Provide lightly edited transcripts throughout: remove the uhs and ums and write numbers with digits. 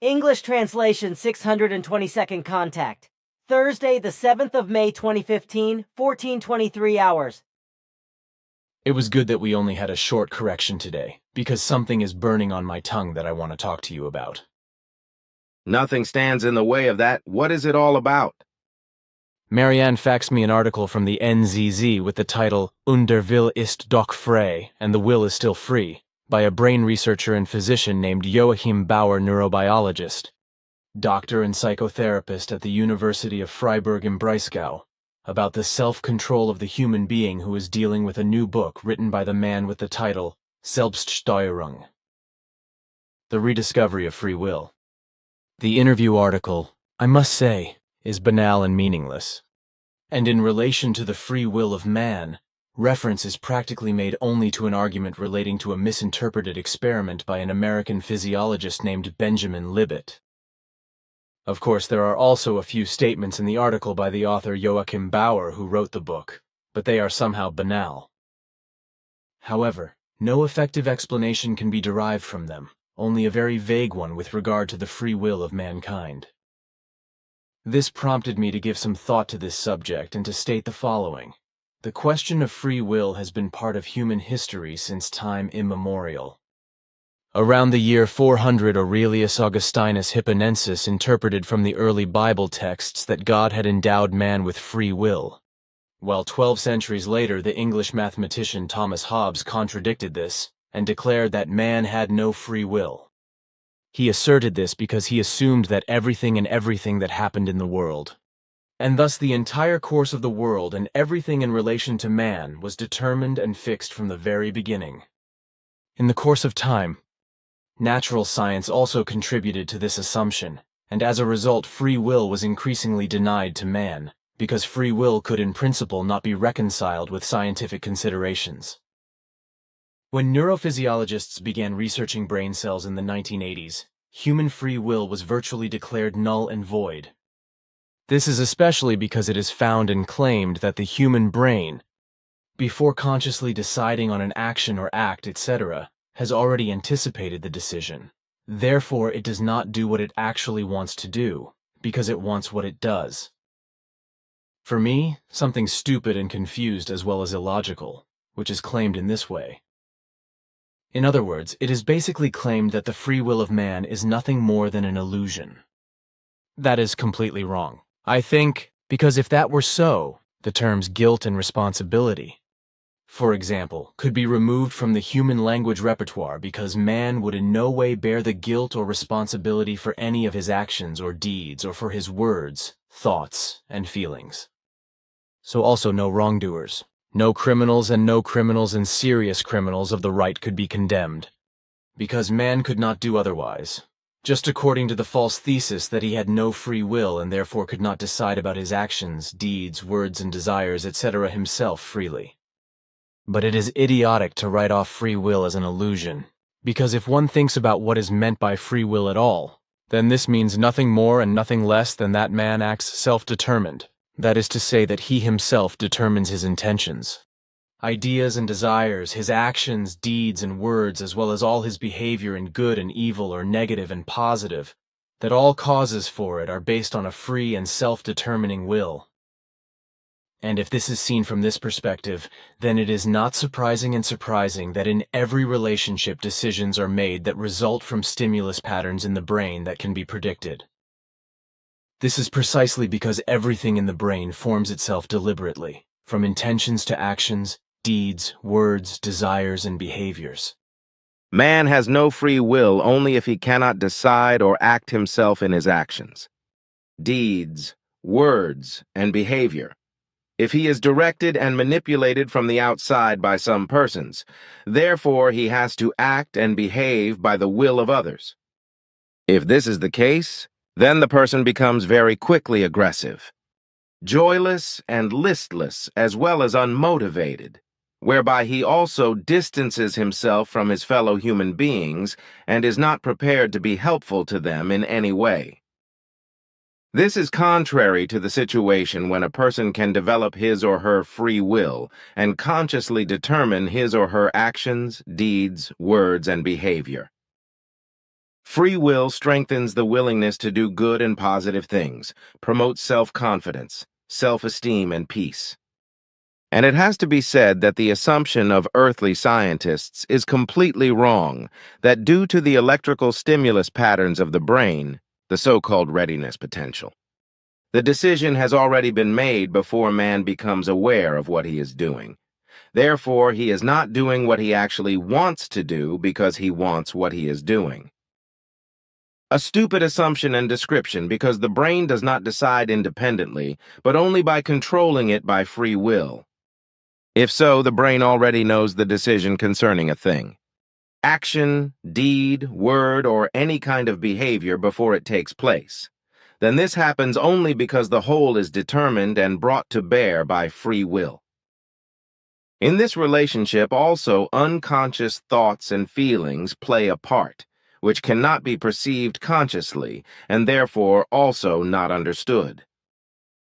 English translation 622nd contact. Thursday, the 7th of May 2015, 14:23 hours. It was good that we only had a short correction today, because something is burning on my tongue that I want to talk to you about. Nothing stands in the way of that. What is it all about? Marianne faxed me an article from the NZZ with the title Und der Wille ist doch frei, and the will is still free, by a brain researcher and physician named Joachim Bauer, neurobiologist, doctor and psychotherapist at the University of Freiburg im Breisgau, about the self-control of the human being who is dealing with a new book written by the man with the title Selbststeuerung, The Rediscovery of Free Will. The interview article, I must say, is banal and meaningless. And in relation to the free will of man, reference is practically made only to an argument relating to a misinterpreted experiment by an American physiologist named Benjamin Libet. Of course, there are also a few statements in the article by the author Joachim Bauer who wrote the book, but they are somehow banal. However, no effective explanation can be derived from them, only a very vague one with regard to the free will of mankind. This prompted me to give some thought to this subject and to state the following. The question of free will has been part of human history since time immemorial. Around the year 400, Aurelius Augustinus Hipponensis interpreted from the early Bible texts that God had endowed man with free will, while 12 centuries later the English mathematician Thomas Hobbes contradicted this and declared that man had no free will. He asserted this because he assumed that everything that happened in the world, and thus the entire course of the world and everything in relation to man, was determined and fixed from the very beginning. In the course of time, natural science also contributed to this assumption, and as a result free will was increasingly denied to man, because free will could in principle not be reconciled with scientific considerations. When neurophysiologists began researching brain cells in the 1980s, human free will was virtually declared null and void. This is especially because it is found and claimed that the human brain, before consciously deciding on an action or act, etc., has already anticipated the decision. Therefore, it does not do what it actually wants to do, because it wants what it does. For me, something stupid and confused as well as illogical, which is claimed in this way. In other words, it is basically claimed that the free will of man is nothing more than an illusion. That is completely wrong, I think, because if that were so, the terms guilt and responsibility, for example, could be removed from the human language repertoire because man would in no way bear the guilt or responsibility for any of his actions or deeds or for his words, thoughts, and feelings. So also no wrongdoers. No criminals and serious criminals of the right could be condemned, because man could not do otherwise, just according to the false thesis that he had no free will and therefore could not decide about his actions, deeds, words, and desires, etc. himself freely. But it is idiotic to write off free will as an illusion, because if one thinks about what is meant by free will at all, then this means nothing more and nothing less than that man acts self-determined. That is to say that he himself determines his intentions, ideas and desires, his actions, deeds, and words, as well as all his behavior in good and evil or negative and positive, that all causes for it are based on a free and self-determining will. And if this is seen from this perspective, then it is not surprising that in every relationship decisions are made that result from stimulus patterns in the brain that can be predicted. This is precisely because everything in the brain forms itself deliberately, from intentions to actions, deeds, words, desires, and behaviors. Man has no free will only if he cannot decide or act himself in his actions, deeds, words, and behavior. If he is directed and manipulated from the outside by some persons, therefore he has to act and behave by the will of others. If this is the case, then the person becomes very quickly aggressive, joyless and listless, as well as unmotivated, whereby he also distances himself from his fellow human beings and is not prepared to be helpful to them in any way. This is contrary to the situation when a person can develop his or her free will and consciously determine his or her actions, deeds, words, and behavior. Free will strengthens the willingness to do good and positive things, promotes self-confidence, self-esteem, and peace. And it has to be said that the assumption of earthly scientists is completely wrong, that due to the electrical stimulus patterns of the brain, the so-called readiness potential, the decision has already been made before man becomes aware of what he is doing. Therefore, he is not doing what he actually wants to do because he wants what he is doing. A stupid assumption and description because the brain does not decide independently, but only by controlling it by free will. If so, the brain already knows the decision concerning a thing. Action, deed, word, or any kind of behavior before it takes place. Then this happens only because the whole is determined and brought to bear by free will. In this relationship also unconscious thoughts and feelings play a part, which cannot be perceived consciously and therefore also not understood.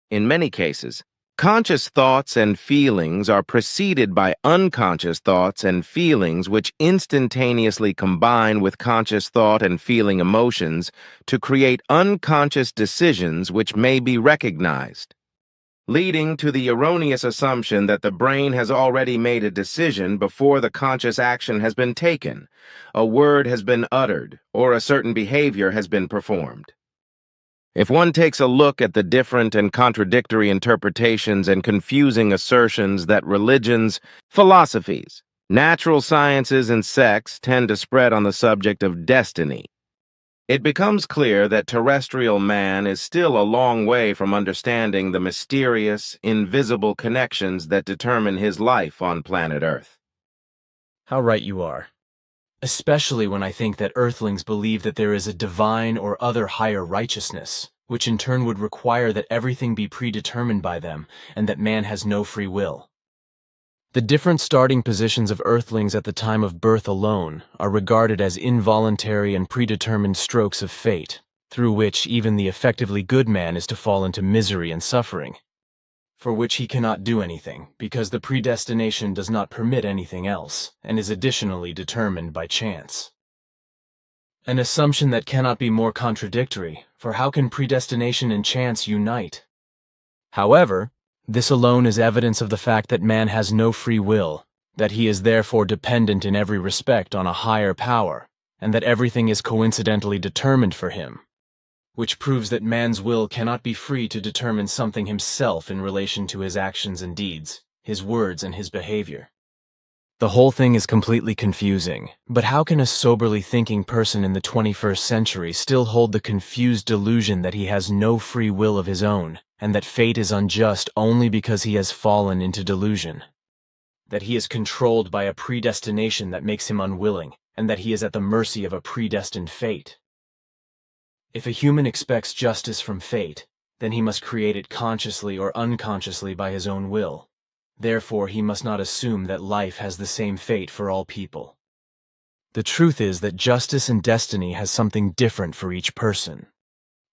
In many cases, conscious thoughts and feelings are preceded by unconscious thoughts and feelings which instantaneously combine with conscious thought and feeling emotions to create unconscious decisions which may be recognized, leading to the erroneous assumption that the brain has already made a decision before the conscious action has been taken, a word has been uttered, or a certain behavior has been performed. If one takes a look at the different and contradictory interpretations and confusing assertions that religions, philosophies, natural sciences, and sects tend to spread on the subject of destiny, it becomes clear that terrestrial man is still a long way from understanding the mysterious, invisible connections that determine his life on planet Earth. How right you are. Especially when I think that Earthlings believe that there is a divine or other higher righteousness, which in turn would require that everything be predetermined by them, and that man has no free will. The different starting positions of Earthlings at the time of birth alone are regarded as involuntary and predetermined strokes of fate, through which even the effectively good man is to fall into misery and suffering, for which he cannot do anything, because the predestination does not permit anything else, and is additionally determined by chance. An assumption that cannot be more contradictory, for how can predestination and chance unite? However, this alone is evidence of the fact that man has no free will, that he is therefore dependent in every respect on a higher power, and that everything is coincidentally determined for him, which proves that man's will cannot be free to determine something himself in relation to his actions and deeds, his words and his behavior. The whole thing is completely confusing, but how can a soberly thinking person in the 21st century still hold the confused delusion that he has no free will of his own, and that fate is unjust only because he has fallen into delusion? That he is controlled by a predestination that makes him unwilling, and that he is at the mercy of a predestined fate? If a human expects justice from fate, then he must create it consciously or unconsciously by his own will. Therefore, he must not assume that life has the same fate for all people. The truth is that justice and destiny has something different for each person,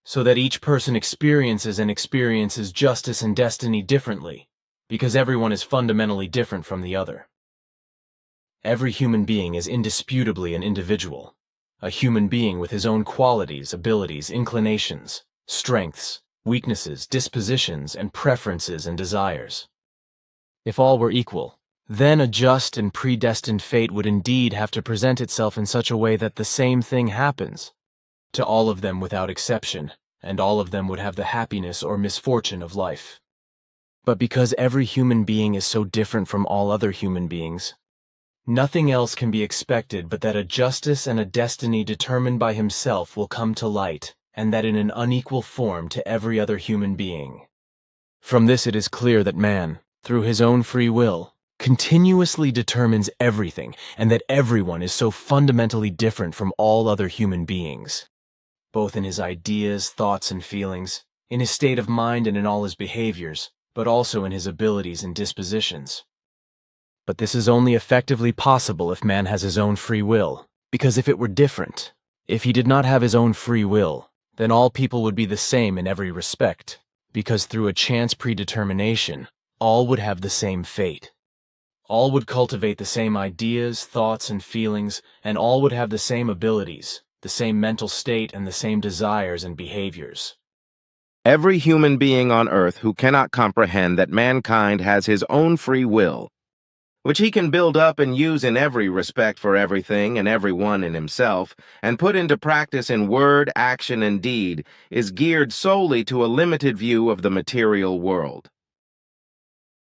so that each person experiences justice and destiny differently, because everyone is fundamentally different from the other. Every human being is indisputably an individual, a human being with his own qualities, abilities, inclinations, strengths, weaknesses, dispositions, and preferences and desires. If all were equal, then a just and predestined fate would indeed have to present itself in such a way that the same thing happens to all of them without exception, and all of them would have the happiness or misfortune of life. But because every human being is so different from all other human beings, nothing else can be expected but that a justice and a destiny determined by himself will come to light, and that in an unequal form to every other human being. From this it is clear that man, through his own free will, continuously determines everything, and that everyone is so fundamentally different from all other human beings, both in his ideas, thoughts, and feelings, in his state of mind and in all his behaviors, but also in his abilities and dispositions. But this is only effectively possible if man has his own free will, because if it were different, if he did not have his own free will, then all people would be the same in every respect, because through a chance predetermination, all would have the same fate. All would cultivate the same ideas, thoughts, and feelings, and all would have the same abilities, the same mental state, and the same desires and behaviors. Every human being on earth who cannot comprehend that mankind has his own free will, which he can build up and use in every respect for everything and everyone in himself, and put into practice in word, action, and deed, is geared solely to a limited view of the material world.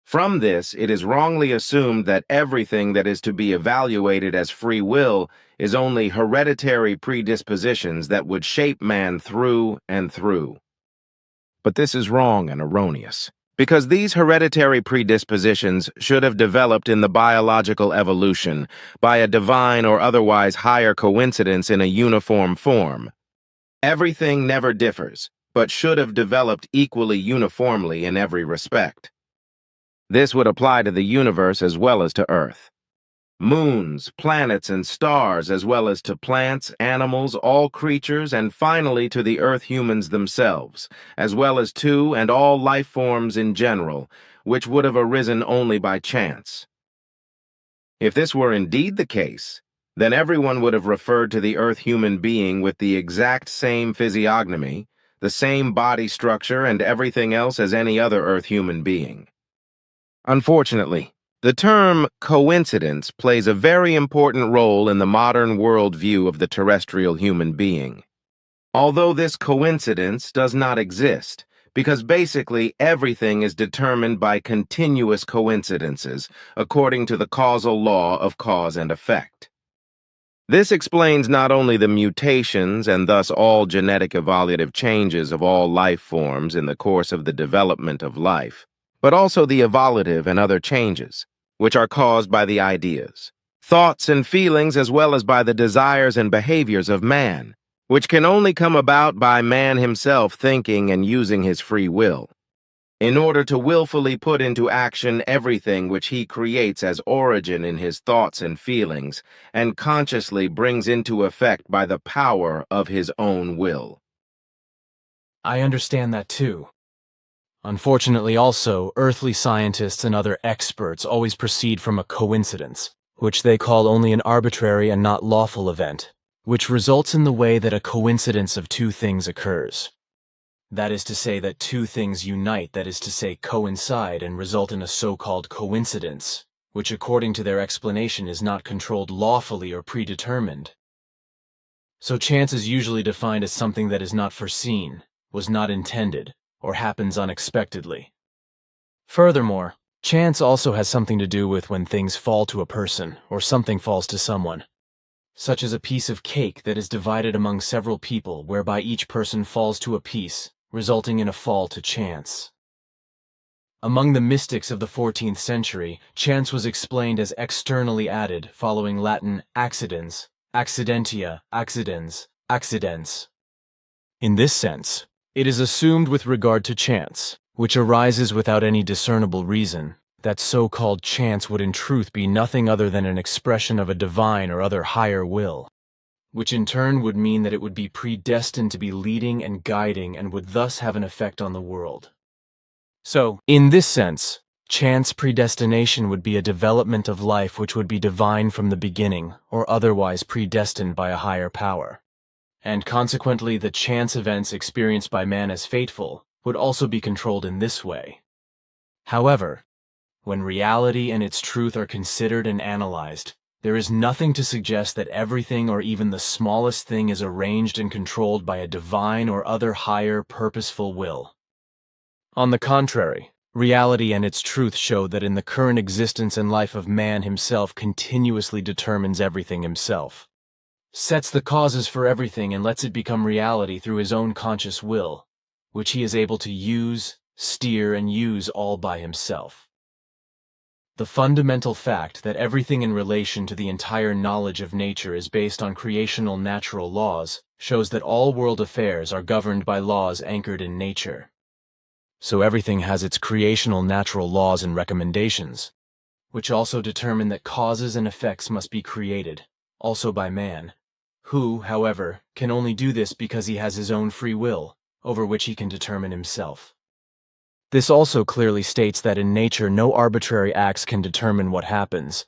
From this, it is wrongly assumed that everything that is to be evaluated as free will is only hereditary predispositions that would shape man through and through. But this is wrong and erroneous, because these hereditary predispositions should have developed in the biological evolution by a divine or otherwise higher coincidence in a uniform form. Everything never differs, but should have developed equally uniformly in every respect. This would apply to the universe as well as to Earth. Moons, planets, and stars, as well as to plants, animals, all creatures, and finally to the Earth humans themselves, as well as to and all life forms in general, which would have arisen only by chance. If this were indeed the case, then everyone would have referred to the Earth human being with the exact same physiognomy, the same body structure, and everything else as any other Earth human being. Unfortunately, the term coincidence plays a very important role in the modern worldview of the terrestrial human being. Although this coincidence does not exist, because basically everything is determined by continuous coincidences, according to the causal law of cause and effect. This explains not only the mutations and thus all genetic evolutive changes of all life forms in the course of the development of life, but also the evolutive and other changes, which are caused by the ideas, thoughts, and feelings as well as by the desires and behaviors of man, which can only come about by man himself thinking and using his free will, in order to willfully put into action everything which he creates as origin in his thoughts and feelings, and consciously brings into effect by the power of his own will. I understand that too. Unfortunately also, earthly scientists and other experts always proceed from a coincidence, which they call only an arbitrary and not lawful event, which results in the way that a coincidence of two things occurs. That is to say that two things unite, that is to say coincide, and result in a so-called coincidence, which according to their explanation is not controlled lawfully or predetermined. So chance is usually defined as something that is not foreseen, was not intended, or happens unexpectedly. Furthermore, chance also has something to do with when things fall to a person, or something falls to someone, such as a piece of cake that is divided among several people, whereby each person falls to a piece, resulting in a fall to chance. Among the mystics of the 14th century, chance was explained as externally added, following Latin accidens, accidentia, accidens, accidens. In this sense, it is assumed with regard to chance, which arises without any discernible reason, that so-called chance would in truth be nothing other than an expression of a divine or other higher will, which in turn would mean that it would be predestined to be leading and guiding and would thus have an effect on the world. So, in this sense, chance predestination would be a development of life which would be divine from the beginning or otherwise predestined by a higher power. And consequently the chance events experienced by man as fateful would also be controlled in this way. However, when reality and its truth are considered and analyzed, there is nothing to suggest that everything or even the smallest thing is arranged and controlled by a divine or other higher purposeful will. On the contrary, reality and its truth show that in the current existence and life of man himself continuously determines everything himself, sets the causes for everything and lets it become reality through his own conscious will, which he is able to use, steer, and use all by himself. The fundamental fact that everything in relation to the entire knowledge of nature is based on creational natural laws shows that all world affairs are governed by laws anchored in nature. So everything has its creational natural laws and recommendations, which also determine that causes and effects must be created, also by man, who, however, can only do this because he has his own free will, over which he can determine himself. This also clearly states that in nature no arbitrary acts can determine what happens,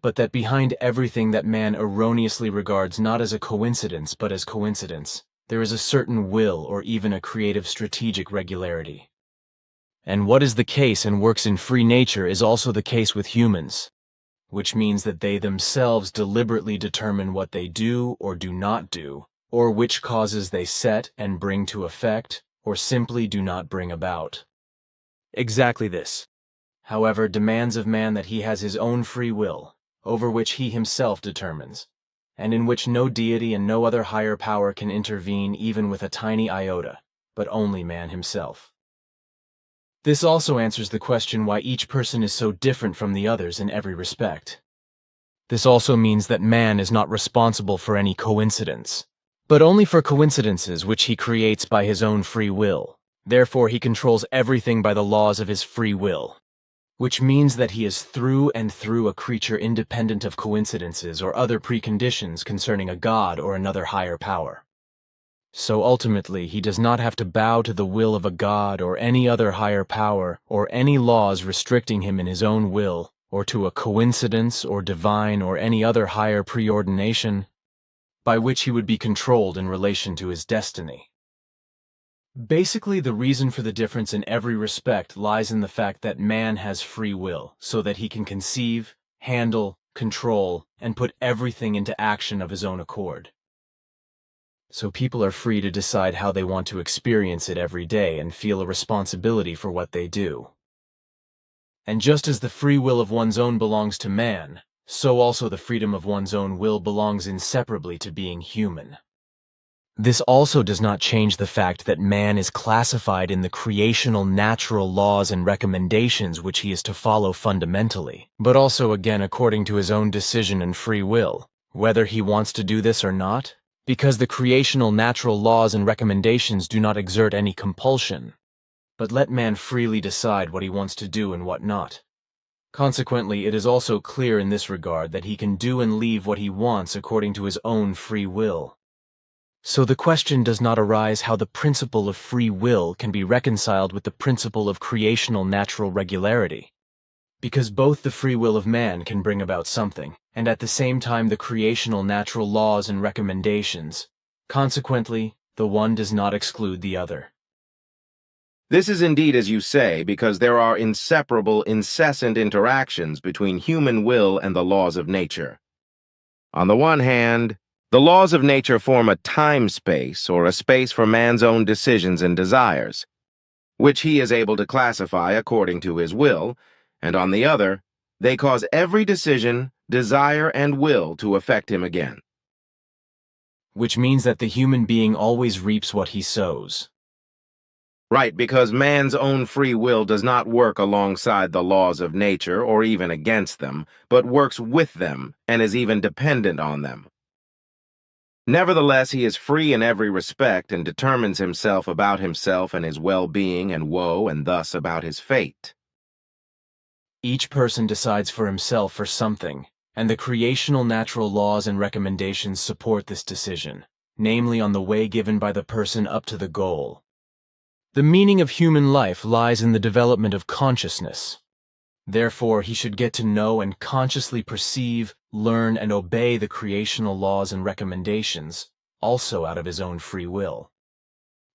but that behind everything that man erroneously regards not as a coincidence but as coincidence, there is a certain will or even a creative strategic regularity. And what is the case and works in free nature is also the case with humans, which means that they themselves deliberately determine what they do or do not do, or which causes they set and bring to effect, or simply do not bring about. Exactly this, however, demands of man that he has his own free will, over which he himself determines, and in which no deity and no other higher power can intervene even with a tiny iota, but only man himself. This also answers the question why each person is so different from the others in every respect. This also means that man is not responsible for any coincidence, but only for coincidences which he creates by his own free will. Therefore, he controls everything by the laws of his free will, which means that he is through and through a creature independent of coincidences or other preconditions concerning a god or another higher power. So ultimately, he does not have to bow to the will of a god or any other higher power or any laws restricting him in his own will, or to a coincidence or divine or any other higher preordination by which he would be controlled in relation to his destiny. Basically, the reason for the difference in every respect lies in the fact that man has free will, so that he can conceive, handle, control, and put everything into action of his own accord. So people are free to decide how they want to experience it every day and feel a responsibility for what they do. And just as the free will of one's own belongs to man, so also the freedom of one's own will belongs inseparably to being human. This also does not change the fact that man is classified in the creational natural laws and recommendations which he is to follow fundamentally, but also again according to his own decision and free will, whether he wants to do this or not, because the creational natural laws and recommendations do not exert any compulsion, but let man freely decide what he wants to do and what not. Consequently, it is also clear in this regard that he can do and leave what he wants according to his own free will. So the question does not arise how the principle of free will can be reconciled with the principle of creational natural regularity, because both the free will of man can bring about something, and at the same time the creational natural laws and recommendations. Consequently, the one does not exclude the other. This is indeed as you say, because there are inseparable, incessant interactions between human will and the laws of nature. On the one hand, the laws of nature form a time-space, or a space for man's own decisions and desires, which he is able to classify according to his will, and on the other, they cause every decision, desire, and will to affect him again. Which means that the human being always reaps what he sows. Right, because man's own free will does not work alongside the laws of nature or even against them, but works with them and is even dependent on them. Nevertheless, he is free in every respect and determines himself about himself and his well-being and woe, and thus about his fate. Each person decides for himself for something, and the creational natural laws and recommendations support this decision, namely on the way given by the person up to the goal. The meaning of human life lies in the development of consciousness. Therefore, he should get to know and consciously perceive, learn, and obey the creational laws and recommendations, also out of his own free will.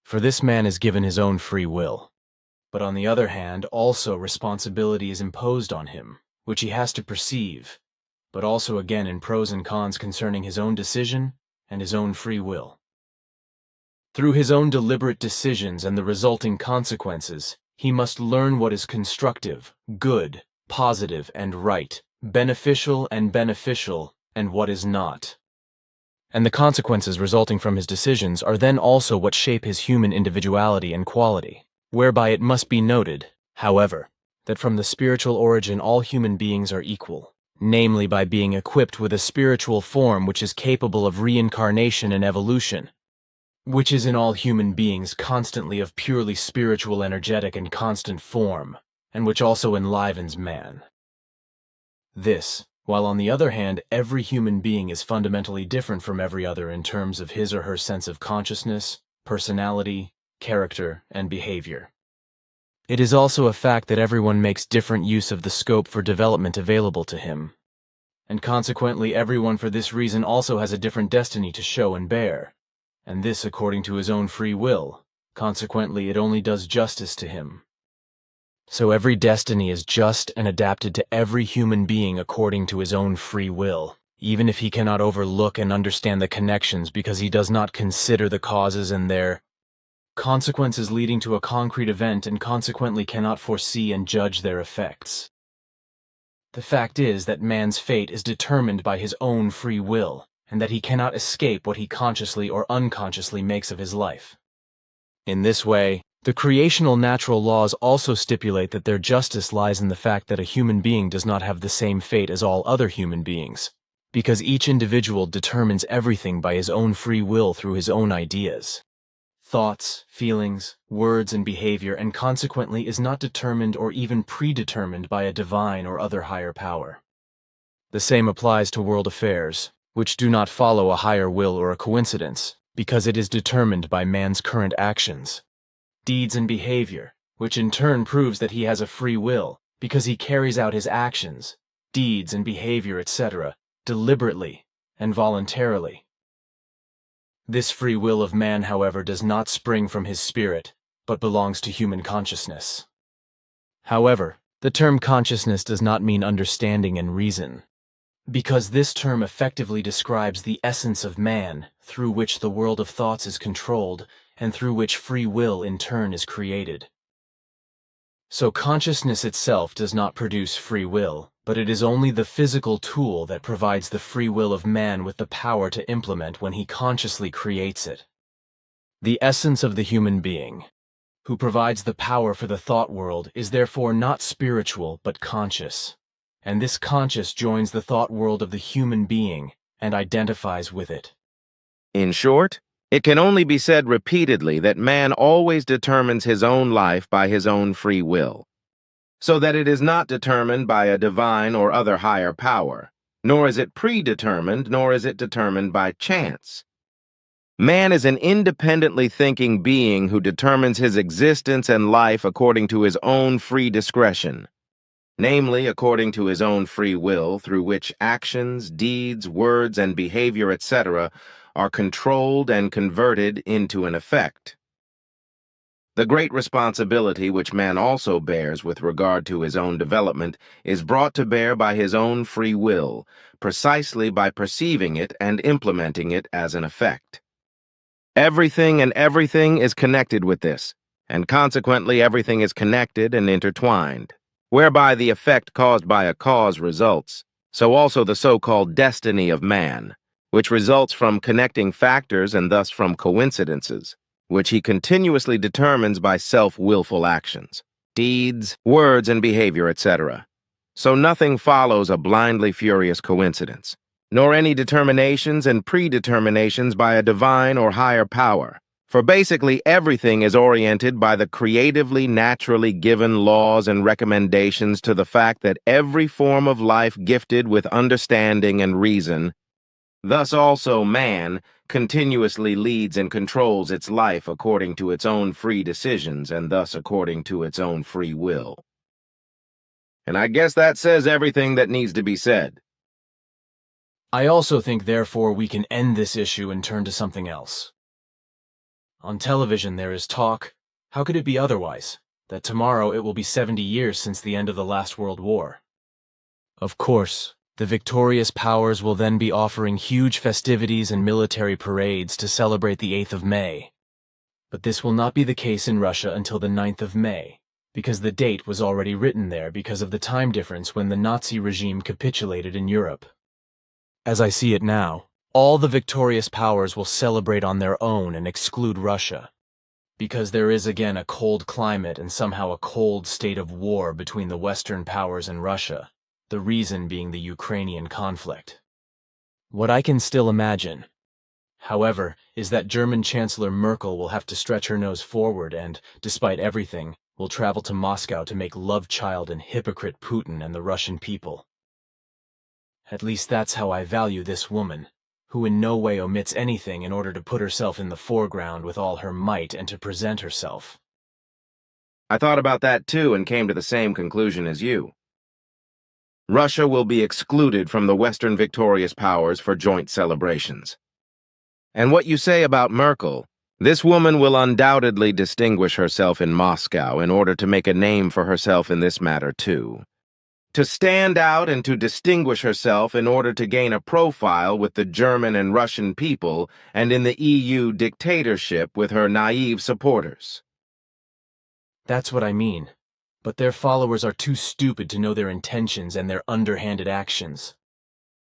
For this man is given his own free will. But on the other hand, also responsibility is imposed on him, which he has to perceive, but also again in pros and cons concerning his own decision and his own free will. Through his own deliberate decisions and the resulting consequences, he must learn what is constructive, good, positive, and right, beneficial, and what is not. And the consequences resulting from his decisions are then also what shape his human individuality and quality, whereby it must be noted, however, that from the spiritual origin all human beings are equal, namely by being equipped with a spiritual form which is capable of reincarnation and evolution, which is in all human beings constantly of purely spiritual, energetic, and constant form, and which also enlivens man. This, while on the other hand every human being is fundamentally different from every other in terms of his or her sense of consciousness, personality, character, and behavior. It is also a fact that everyone makes different use of the scope for development available to him. and consequently everyone for this reason also has a different destiny to show and bear, and this according to his own free will. Consequently, it only does justice to him. So every destiny is just and adapted to every human being according to his own free will, even if he cannot overlook and understand the connections because he does not consider the causes and their consequences leading to a concrete event and consequently cannot foresee and judge their effects. The fact is that man's fate is determined by his own free will, and that he cannot escape what he consciously or unconsciously makes of his life. In this way, the creational natural laws also stipulate that their justice lies in the fact that a human being does not have the same fate as all other human beings, because each individual determines everything by his own free will through his own ideas, thoughts, feelings, words, and behavior, and consequently is not determined or even predetermined by a divine or other higher power. The same applies to world affairs, which do not follow a higher will or a coincidence, because it is determined by man's current actions, deeds, and behavior, which in turn proves that he has a free will, because he carries out his actions, deeds, and behavior, etc., deliberately and voluntarily. This free will of man, however, does not spring from his spirit, but belongs to human consciousness. However, the term consciousness does not mean understanding and reason, because this term effectively describes the essence of man, through which the world of thoughts is controlled, and through which free will in turn is created. So consciousness itself does not produce free will, but it is only the physical tool that provides the free will of man with the power to implement when he consciously creates it. The essence of the human being, who provides the power for the thought world, is therefore not spiritual but conscious, and this conscious joins the thought world of the human being and identifies with it. In short, it can only be said repeatedly that man always determines his own life by his own free will, so that it is not determined by a divine or other higher power, nor is it predetermined, nor is it determined by chance. Man is an independently thinking being who determines his existence and life according to his own free discretion, namely according to his own free will, through which actions, deeds, words, and behavior, etc., are controlled and converted into an effect. The great responsibility which man also bears with regard to his own development is brought to bear by his own free will, precisely by perceiving it and implementing it as an effect. Everything and everything is connected with this, and consequently everything is connected and intertwined, whereby the effect caused by a cause results, so also the so-called destiny of man, which results from connecting factors and thus from coincidences, which he continuously determines by self-willful actions, deeds, words, and behavior, etc. So nothing follows a blindly furious coincidence, nor any determinations and predeterminations by a divine or higher power, for basically everything is oriented by the creatively naturally given laws and recommendations to the fact that every form of life gifted with understanding and reason, thus also man, continuously leads and controls its life according to its own free decisions and thus according to its own free will. And I guess that says everything that needs to be said. I also think, therefore, we can end this issue and turn to something else. On television there is talk, how could it be otherwise, that tomorrow it will be 70 years since the end of the last World War. Of course, the victorious powers will then be offering huge festivities and military parades to celebrate the 8th of May. But this will not be the case in Russia until the 9th of May, because the date was already written there because of the time difference when the Nazi regime capitulated in Europe. As I see it now, all the victorious powers will celebrate on their own and exclude Russia, because there is again a cold climate and somehow a cold state of war between the Western powers and Russia, the reason being the Ukrainian conflict. What I can still imagine, however, is that German Chancellor Merkel will have to stretch her nose forward and, despite everything, will travel to Moscow to make love child and hypocrite Putin and the Russian people. At least that's how I value this woman, who in no way omits anything in order to put herself in the foreground with all her might and to present herself. I thought about that too and came to the same conclusion as you. Russia will be excluded from the Western victorious powers for joint celebrations. And what you say about Merkel, this woman will undoubtedly distinguish herself in Moscow in order to make a name for herself in this matter too. To stand out and to distinguish herself in order to gain a profile with the German and Russian people and in the EU dictatorship with her naive supporters. That's what I mean. But their followers are too stupid to know their intentions and their underhanded actions.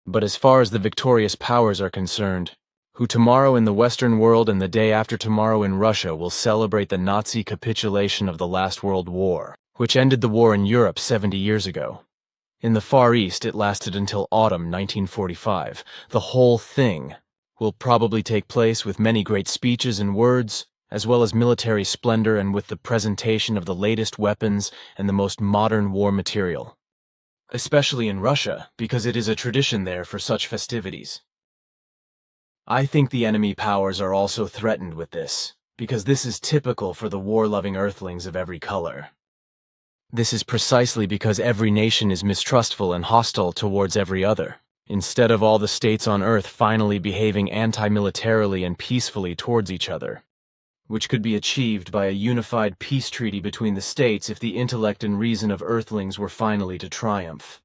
But as far as the victorious powers are concerned, who tomorrow in the Western world and the day after tomorrow in Russia will celebrate the Nazi capitulation of the last World War, which ended the war in Europe 70 years ago. In the Far East, it lasted until autumn 1945. The whole thing will probably take place with many great speeches and words, as well as military splendor and with the presentation of the latest weapons and the most modern war material. Especially in Russia, because it is a tradition there for such festivities. I think the enemy powers are also threatened with this, because this is typical for the war-loving earthlings of every color. This is precisely because every nation is mistrustful and hostile towards every other, instead of all the states on Earth finally behaving anti-militarily and peacefully towards each other, which could be achieved by a unified peace treaty between the states if the intellect and reason of Earthlings were finally to triumph.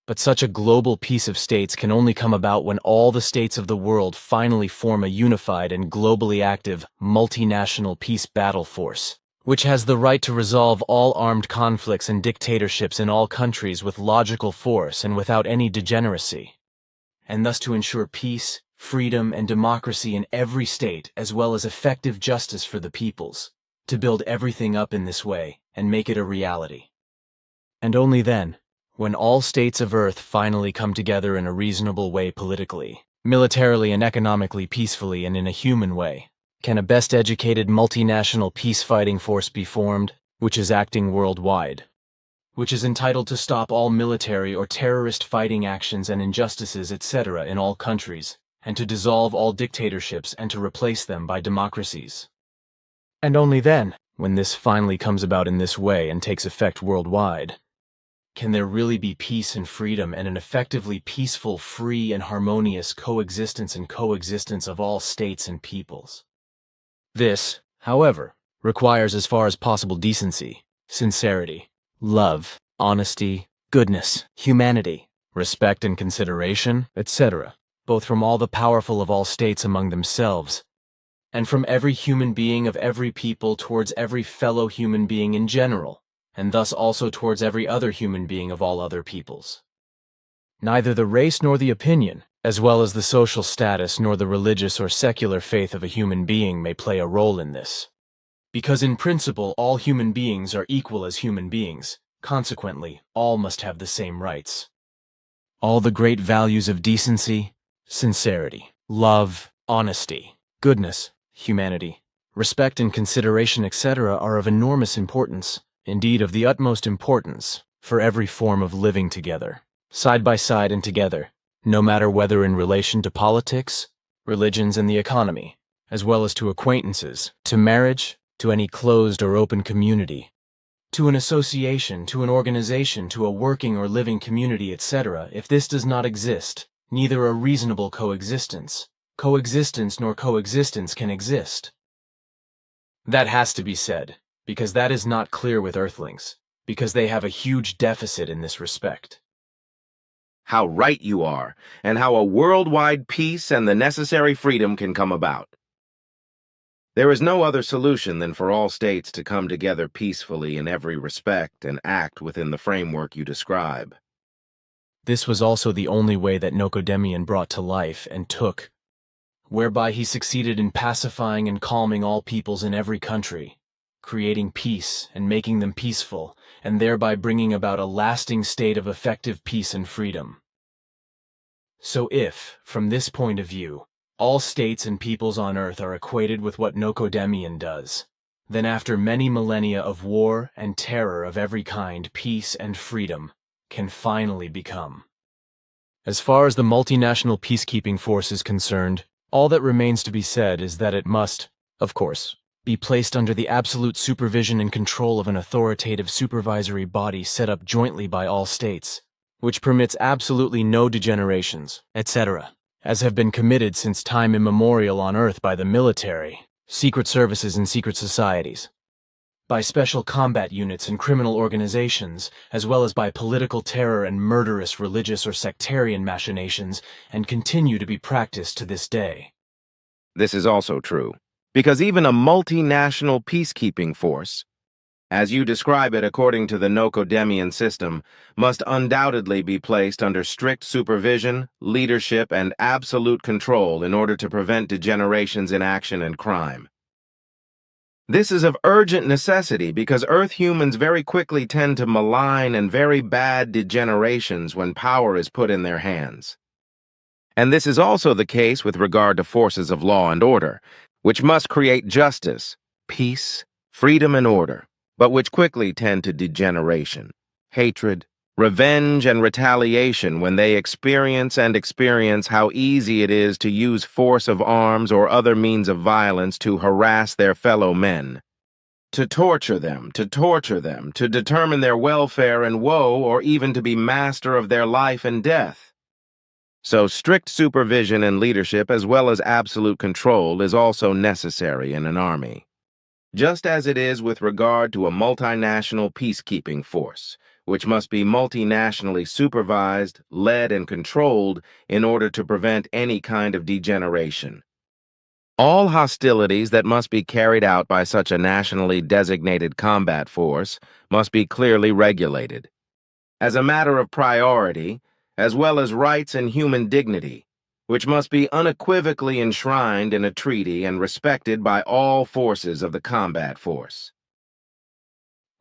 But such a global peace of states can only come about when all the states of the world finally form a unified and globally active multinational peace battle force, which has the right to resolve all armed conflicts and dictatorships in all countries with logical force and without any degeneracy, and thus to ensure peace, freedom, and democracy in every state, as well as effective justice for the peoples, to build everything up in this way and make it a reality. And only then, when all states of Earth finally come together in a reasonable way politically, militarily and economically peacefully and in a human way, can a best-educated multinational peace-fighting force be formed, which is acting worldwide, which is entitled to stop all military or terrorist fighting actions and injustices, etc. in all countries, and to dissolve all dictatorships and to replace them by democracies. And only then, when this finally comes about in this way and takes effect worldwide, can there really be peace and freedom and an effectively peaceful, free, and harmonious coexistence of all states and peoples. This, however, requires as far as possible decency, sincerity, love, honesty, goodness, humanity, respect and consideration, etc., both from all the powerful of all states among themselves, and from every human being of every people towards every fellow human being in general, and thus also towards every other human being of all other peoples. Neither the race nor the opinion, as well as the social status nor the religious or secular faith of a human being may play a role in this. Because in principle all human beings are equal as human beings, consequently, all must have the same rights. All the great values of decency, sincerity, love, honesty, goodness, humanity, respect and consideration, etc. are of enormous importance, indeed of the utmost importance, for every form of living together, side by side and together, no matter whether in relation to politics, religions, and the economy, as well as to acquaintances, to marriage, to any closed or open community, to an association, to an organization, to a working or living community, etc. If this does not exist, neither a reasonable coexistence nor coexistence can exist. That has to be said, because that is not clear with Earthlings, because they have a huge deficit in this respect. How right you are, and how a worldwide peace and the necessary freedom can come about. There is no other solution than for all states to come together peacefully in every respect and act within the framework you describe. This was also the only way that Nocodemian brought to life and took, whereby he succeeded in pacifying and calming all peoples in every country, creating peace and making them peaceful, and thereby bringing about a lasting state of effective peace and freedom. So if, from this point of view, all states and peoples on Earth are equated with what Nocodemian does, then after many millennia of war and terror of every kind, peace and freedom can finally become. As far as the multinational peacekeeping force is concerned, all that remains to be said is that it must, of course, be placed under the absolute supervision and control of an authoritative supervisory body set up jointly by all states, which permits absolutely no degenerations, etc., as have been committed since time immemorial on Earth by the military, secret services and secret societies, by special combat units and criminal organizations, as well as by political terror and murderous religious or sectarian machinations, and continue to be practiced to this day. This is also true, because even a multinational peacekeeping force, as you describe it according to the Nocodemian system, must undoubtedly be placed under strict supervision, leadership, and absolute control in order to prevent degenerations in action and crime. This is of urgent necessity because Earth humans very quickly tend to malign and very bad degenerations when power is put in their hands. And this is also the case with regard to forces of law and order, which must create justice, peace, freedom, and order, but which quickly tend to degeneration, hatred, revenge, and retaliation when they experience how easy it is to use force of arms or other means of violence to harass their fellow men, to torture them, to determine their welfare and woe, or even to be master of their life and death. So strict supervision and leadership as well as absolute control is also necessary in an army, just as it is with regard to a multinational peacekeeping force, which must be multinationally supervised, led, and controlled in order to prevent any kind of degeneration. All hostilities that must be carried out by such a nationally designated combat force must be clearly regulated. As a matter of priority, as well as rights and human dignity, which must be unequivocally enshrined in a treaty and respected by all forces of the combat force.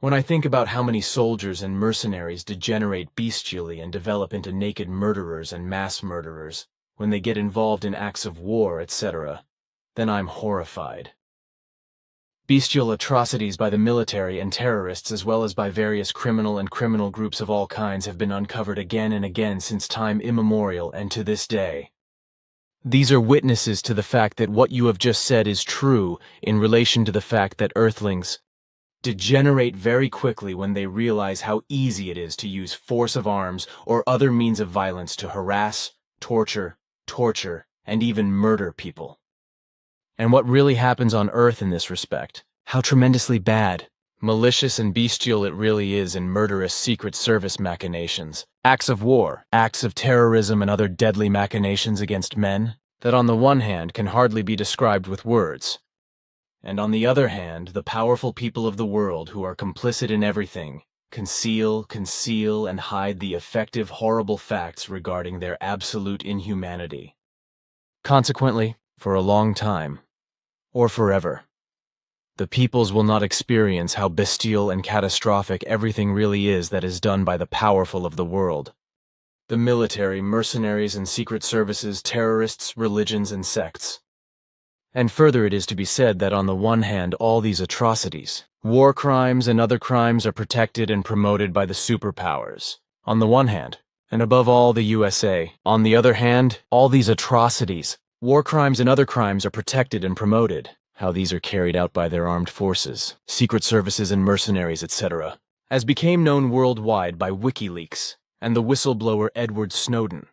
When I think about how many soldiers and mercenaries degenerate bestially and develop into naked murderers and mass murderers when they get involved in acts of war, etc., then I'm horrified. Bestial atrocities by the military and terrorists as well as by various criminal groups of all kinds have been uncovered again and again since time immemorial and to this day. These are witnesses to the fact that what you have just said is true in relation to the fact that Earthlings degenerate very quickly when they realize how easy it is to use force of arms or other means of violence to harass, torture, and even murder people. And what really happens on Earth in this respect, how tremendously bad, malicious and bestial it really is in murderous Secret Service machinations, acts of war, acts of terrorism and other deadly machinations against men, that on the one hand can hardly be described with words, and on the other hand, the powerful people of the world who are complicit in everything, conceal, and hide the effective horrible facts regarding their absolute inhumanity. Consequently, for a long time, or forever, the peoples will not experience how bestial and catastrophic everything really is that is done by the powerful of the world. The military, mercenaries and secret services, terrorists, religions and sects. And further it is to be said that on the one hand all these atrocities, war crimes and other crimes are protected and promoted by the superpowers, on the one hand, and above all the USA. On the other hand, all these atrocities, war crimes and other crimes are protected and promoted, how these are carried out by their armed forces, secret services and mercenaries, etc., as became known worldwide by WikiLeaks and the whistleblower Edward Snowden.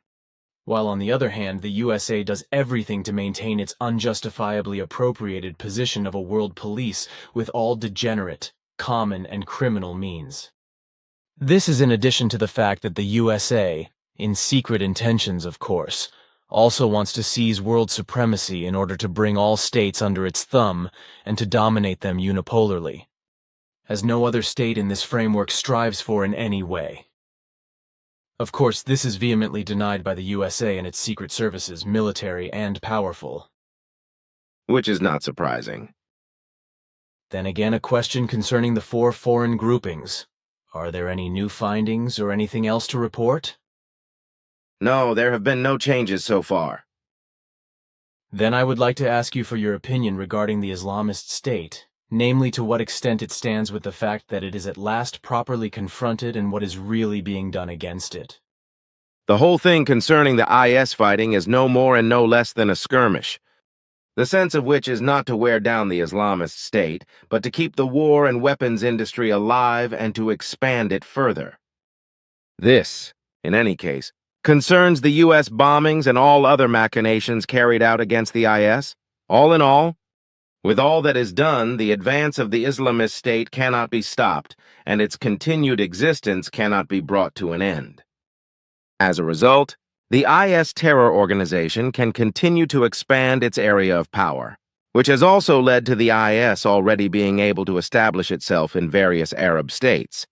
While on the other hand, the USA does everything to maintain its unjustifiably appropriated position of a world police with all degenerate, common, and criminal means. This is in addition to the fact that the USA, in secret intentions of course, also wants to seize world supremacy in order to bring all states under its thumb and to dominate them unipolarly, as no other state in this framework strives for in any way. Of course, this is vehemently denied by the USA and its secret services, military and powerful. Which is not surprising. Then again, a question concerning the 4 foreign groupings. Are there any new findings or anything else to report? No, there have been no changes so far. Then I would like to ask you for your opinion regarding the Islamist State, namely to what extent it stands with the fact that it is at last properly confronted and what is really being done against it. The whole thing concerning the IS fighting is no more and no less than a skirmish, the sense of which is not to wear down the Islamist State, but to keep the war and weapons industry alive and to expand it further. This in any case, concerns the U.S. bombings and all other machinations carried out against the IS. All in all, with all that is done, the advance of the Islamist State cannot be stopped, and its continued existence cannot be brought to an end. As a result, the IS terror organization can continue to expand its area of power, which has also led to the IS already being able to establish itself in various Arab states,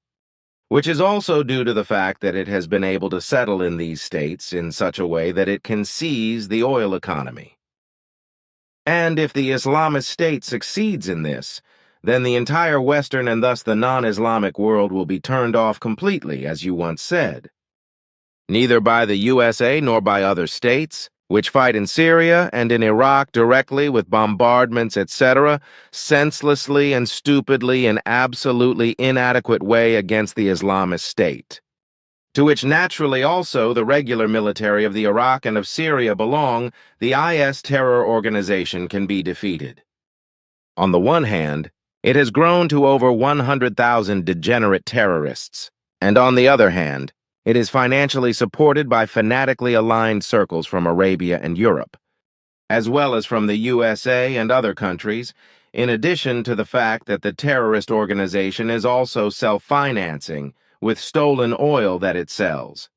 which is also due to the fact that it has been able to settle in these states in such a way that it can seize the oil economy. And if the Islamist State succeeds in this, then the entire Western and thus the non-Islamic world will be turned off completely, as you once said. Neither by the USA nor by other states, which fight in Syria and in Iraq directly with bombardments, etc., senselessly and stupidly and absolutely inadequate way against the Islamist State, to which naturally also the regular military of the Iraq and of Syria belong, the IS terror organization can be defeated. On the one hand, it has grown to over 100,000 degenerate terrorists, and on the other hand, it is financially supported by fanatically aligned circles from Arabia and Europe, as well as from the USA and other countries, in addition to the fact that the terrorist organization is also self-financing with stolen oil that it sells.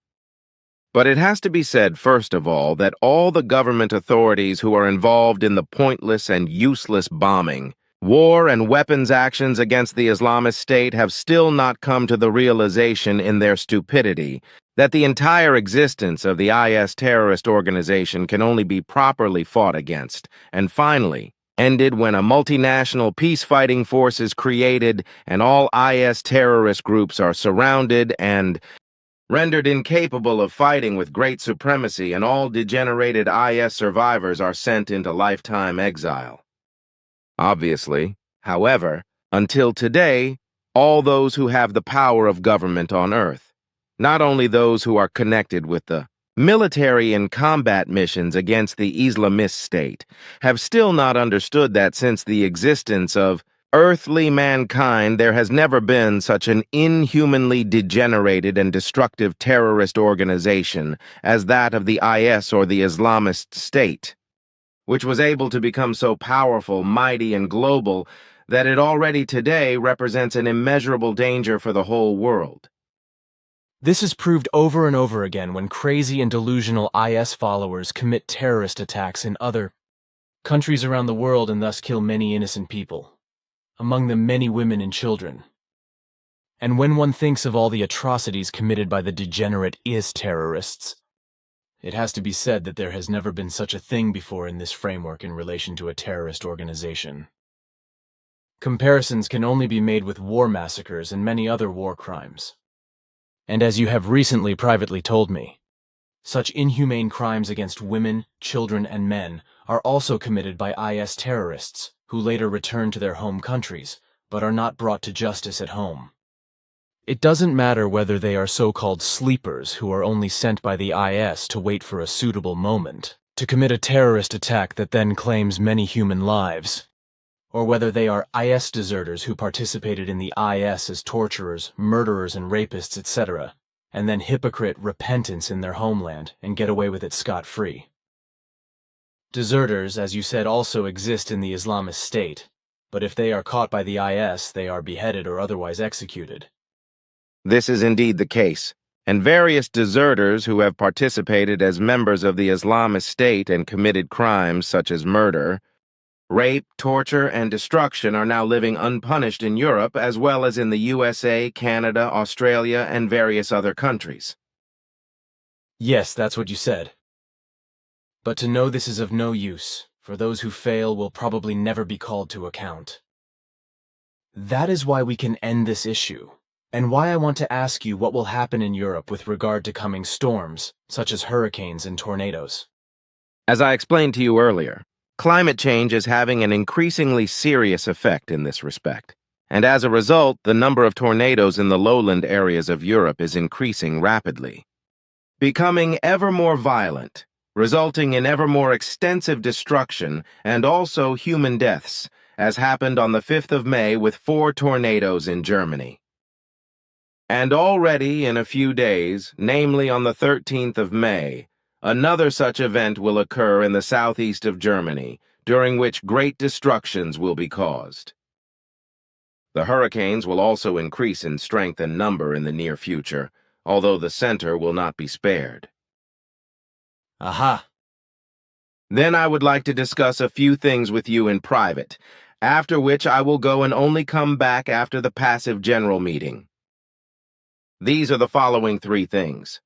But it has to be said, first of all, that all the government authorities who are involved in the pointless and useless bombing, war and weapons actions against the Islamist State have still not come to the realization in their stupidity that the entire existence of the IS terrorist organization can only be properly fought against, and finally, ended when a multinational peace-fighting force is created and all IS terrorist groups are surrounded and rendered incapable of fighting with great supremacy, and all degenerated IS survivors are sent into lifetime exile. Obviously, however, until today, all those who have the power of government on earth, not only those who are connected with the military and combat missions against the Islamist State, have still not understood that since the existence of earthly mankind, there has never been such an inhumanly degenerated and destructive terrorist organization as that of the IS or the Islamist State, which was able to become so powerful, mighty, and global that it already today represents an immeasurable danger for the whole world. This is proved over and over again when crazy and delusional IS followers commit terrorist attacks in other countries around the world and thus kill many innocent people, among them many women and children. And when one thinks of all the atrocities committed by the degenerate IS terrorists, it has to be said that there has never been such a thing before in this framework in relation to a terrorist organization. Comparisons can only be made with war massacres and many other war crimes. And as you have recently privately told me, such inhumane crimes against women, children, and men are also committed by IS terrorists, who later return to their home countries, but are not brought to justice at home. It doesn't matter whether they are so-called sleepers who are only sent by the IS to wait for a suitable moment to commit a terrorist attack that then claims many human lives, or whether they are IS deserters who participated in the IS as torturers, murderers, and rapists, etc., and then hypocrite repentance in their homeland and get away with it scot-free. Deserters, as you said, also exist in the Islamist State, but if they are caught by the IS, they are beheaded or otherwise executed. This is indeed the case, and various deserters who have participated as members of the Islamist State and committed crimes such as murder, rape, torture, and destruction are now living unpunished in Europe as well as in the USA, Canada, Australia, and various other countries. Yes, that's what you said. But to know this is of no use, for those who fail will probably never be called to account. That is why we can end this issue, and why I want to ask you what will happen in Europe with regard to coming storms, such as hurricanes and tornadoes. As I explained to you earlier, climate change is having an increasingly serious effect in this respect, and as a result, the number of tornadoes in the lowland areas of Europe is increasing rapidly, becoming ever more violent, resulting in ever more extensive destruction and also human deaths, as happened on the 5th of May with 4 tornadoes in Germany. And already in a few days, namely on the 13th of May, another such event will occur in the southeast of Germany, during which great destructions will be caused. The hurricanes will also increase in strength and number in the near future, although the center will not be spared. Aha. Then I would like to discuss a few things with you in private, after which I will go and only come back after the passive general meeting. These are the following 3 things.